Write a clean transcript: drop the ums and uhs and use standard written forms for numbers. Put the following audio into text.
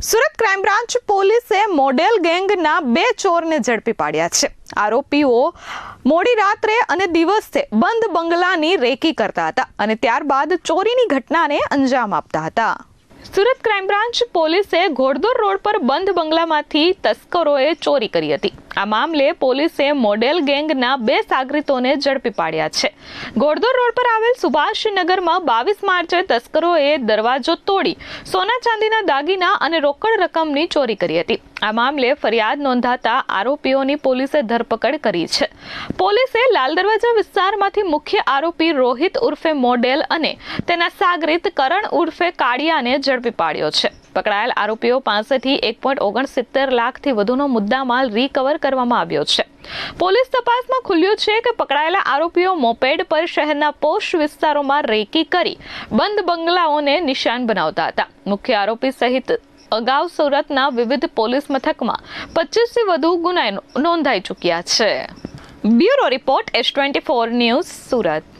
Surat crime branch પોલીસે model ગેંગના 2 ચોરને ઝડપી પાડ્યા છે। આરોપીઓ મોડી રાત્રે અને દિવસે બંધ બંગલાની રેકી કરતા હતા અને ત્યારબાદ ચોરીની ઘટનાને અંજામ આપતા હતા। સુરત ક્રાઇમ બ્રાન્ચ પોલીસે ઘોડદોર રોડ પર બંધ બંગલામાંથી તસ્કરોએ ચોરી કરી હતી। આ મામલે પોલીસે મોડેલ ગેંગના 2 સાગરીતોને ઝડપી પાડ્યા છે। ઘોડદોર રોડ પર આવેલ સુભાષનગરમાં 22 માર્ચે તસ્કરોએ દરવાજો તોડી સોના ચાંદીના દાગીના અને રોકડ રકમની ચોરી કરી હતી। આ મામલે ફરિયાદ નોંધાતા આરોપીઓની પોલીસે ધરપકડ કરી છે। પોલીસે લાલ દરવાજા વિસ્તારમાંથી મુખ્ય આરોપી રોહિત ઉર્ફે મોડેલ અને તેના સાગરીત કરણ ઉર્ફે કાળિયાને ઝડપી પાડ્યો છે। પકડાયેલ આરોપીઓ પાસેથી 1.69 લાખથી વધુનો મુદ્દામાલ રિકવર કરવામાં આવ્યો છે। પોલીસ તપાસમાં ખુલ્યું છે કે પકડાયેલા આરોપીઓ મોપેડ પર શહેરના પોશ વિસ્તારોમાં રેકી કરી બંધ બંગલાઓને નિશાન બનાવતા હતા। મુખ્ય આરોપી સહિત અગાઉ સુરતના વિવિધ પોલીસ મથકમાં 25થી વધુ ગુના નોંધાઈ ચૂક્યા છે। Bureau report S24 news Surat.